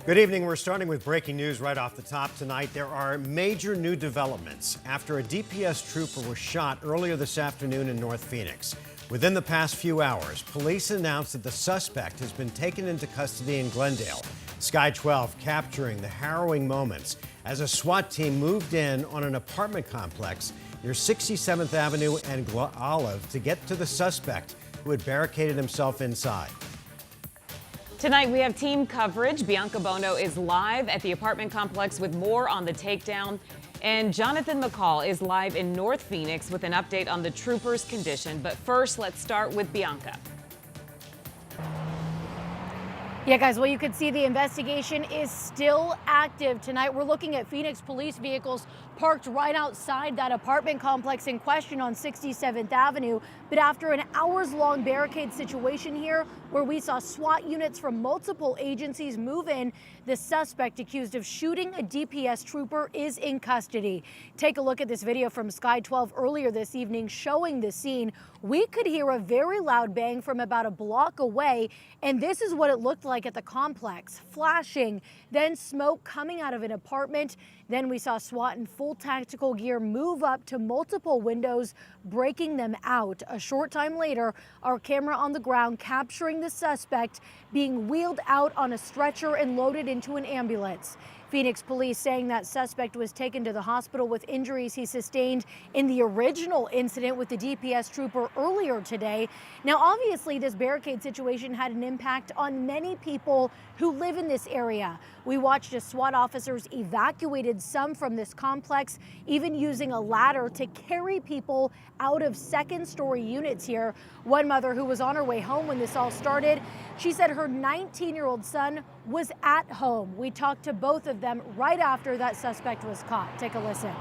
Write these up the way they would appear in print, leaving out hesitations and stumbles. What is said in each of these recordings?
Good evening. We're starting with breaking news right off the top tonight. There are major new developments after a DPS trooper was shot earlier this afternoon in North Phoenix. Within the past few hours, police announced that the suspect has been taken into custody in Glendale. Sky 12 capturing the harrowing moments as a SWAT team moved in on an apartment complex near 67th Avenue and Olive to get to the suspect who had barricaded himself inside. Tonight we have team coverage. Bianca Bono is live at the apartment complex with more on the takedown. And Jonathan McCall is live in North Phoenix with an update on the trooper's condition. But first, let's start with Bianca. Yeah, guys, well, you can see the investigation is still active tonight. We're looking at Phoenix police vehicles parked right outside that apartment complex in question on 67th Avenue. But after an hours-long barricade situation here, where we saw SWAT units from multiple agencies move in, the suspect accused of shooting a DPS trooper is in custody. Take a look at this video from Sky 12 earlier this evening showing the scene. We could hear a very loud bang from about a block away, and this is what it looked like at the complex. Flashing, then smoke coming out of an apartment. Then we saw SWAT in full tactical gear move up to multiple windows, breaking them out. A short time later, our camera on the ground capturing the suspect being wheeled out on a stretcher and loaded into an ambulance. Phoenix police saying that suspect was taken to the hospital with injuries he sustained in the original incident with the DPS trooper earlier today. Now, obviously, this barricade situation had an impact on many people who live in this area. We watched as SWAT officers evacuated some from this complex, even using a ladder to carry people out of second-story units here. One mother who was on her way home when this all started, she said her 19-year-old son was at home. We talked to both of them right after that suspect was caught. Take a listen.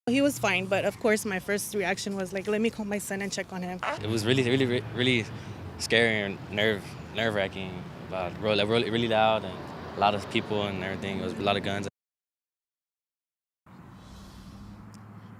He was fine, but of course my first reaction was like, let me call my son and check on him. It was really scary and nerve-wracking, really loud and a lot of people and everything. It was a lot of guns.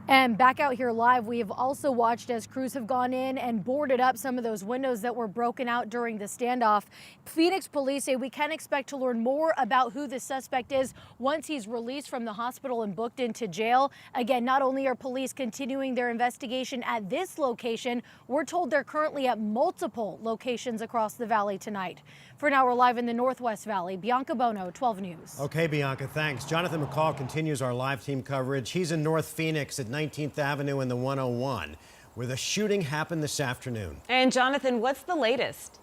And back out here live, we have also watched as crews have gone in and boarded up some of those windows that were broken out during the standoff. Phoenix police say we can expect to learn more about who the suspect is once he's released from the hospital and booked into jail. Again, not only are police continuing their investigation at this location, we're told they're currently at multiple locations across the valley tonight. For now, we're live in the Northwest Valley. Bianca Bono, 12 News. Okay, Bianca, thanks. Jonathan McCall continues our live team coverage. He's in North Phoenix at 19th Avenue and the 101, where the shooting happened this afternoon. And Jonathan, what's the latest?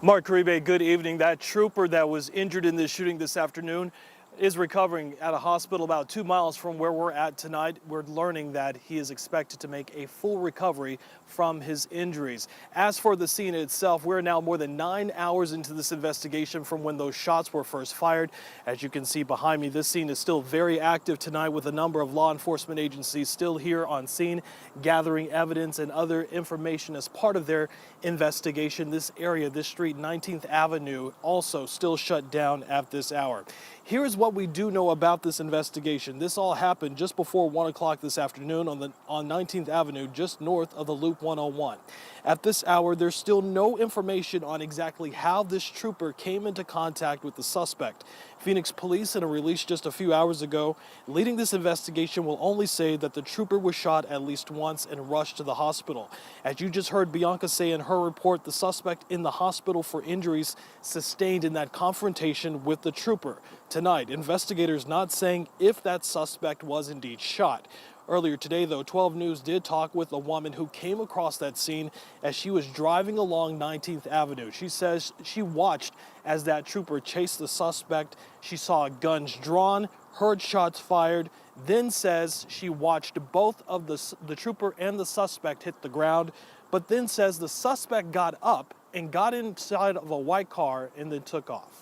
Mark Caribe, good evening. That trooper that was injured in this shooting this afternoon is recovering at a hospital about 2 miles from where we're at tonight. We're learning that he is expected to make a full recovery from his injuries. As for the scene itself, we're now more than 9 hours into this investigation from when those shots were first fired. As you can see behind me, this scene is still very active tonight with a number of law enforcement agencies still here on scene, gathering evidence and other information as part of their investigation. This area, this street, 19th Avenue, also still shut down at this hour. Here is what we do know about this investigation. This all happened just before 1 o'clock this afternoon on 19th Avenue, just north of the Loop 101. At this hour, there's still no information on exactly how this trooper came into contact with the suspect. Phoenix police, in a release just a few hours ago, leading this investigation, will only say that the trooper was shot at least once and rushed to the hospital. As you just heard Bianca say in her report, the suspect in the hospital for injuries sustained in that confrontation with the trooper. Tonight, investigators not saying if that suspect was indeed shot. Earlier today, though, 12 News did talk with a woman who came across that scene as she was driving along 19th Avenue. She says she watched as that trooper chased the suspect. She saw guns drawn, heard shots fired, then says she watched both of the trooper and the suspect hit the ground, but then says the suspect got up and got inside of a white car and then took off.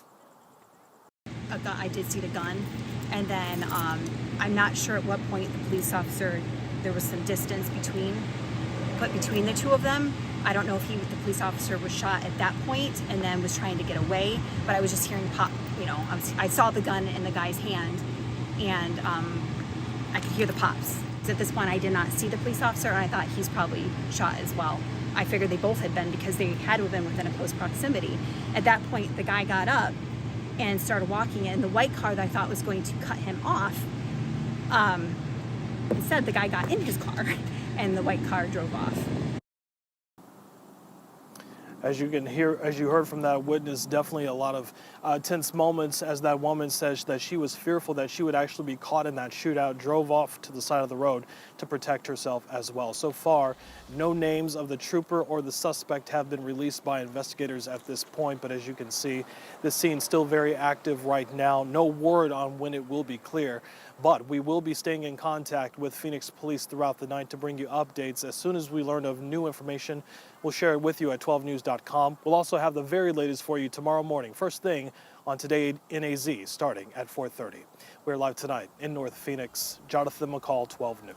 I did see the gun, and then I'm not sure at what point the police officer, there was some distance put between the two of them. I don't know if the police officer was shot at that point and then was trying to get away, but I was just hearing pop, I saw the gun in the guy's hand, and I could hear the pops. At this point, I did not see the police officer, and I thought he's probably shot as well. I figured they both had been because they had to have been within a close proximity. At that point, the guy got up and started walking in. The white car that I thought was going to cut him off, instead the guy got in his car and the white car drove off. As you can hear, as you heard from that witness, definitely a lot of tense moments as that woman says that she was fearful that she would actually be caught in that shootout, drove off to the side of the road to protect herself as well. So far, no names of the trooper or the suspect have been released by investigators at this point, but as you can see, the scene's still very active right now. No word on when it will be clear, but we will be staying in contact with Phoenix Police throughout the night to bring you updates. As soon as we learn of new information, we'll share it with you at 12news.com. We'll also have the very latest for you tomorrow morning, first thing on Today in AZ, starting at 4:30. We're live tonight in North Phoenix. Jonathan McCall, 12 News.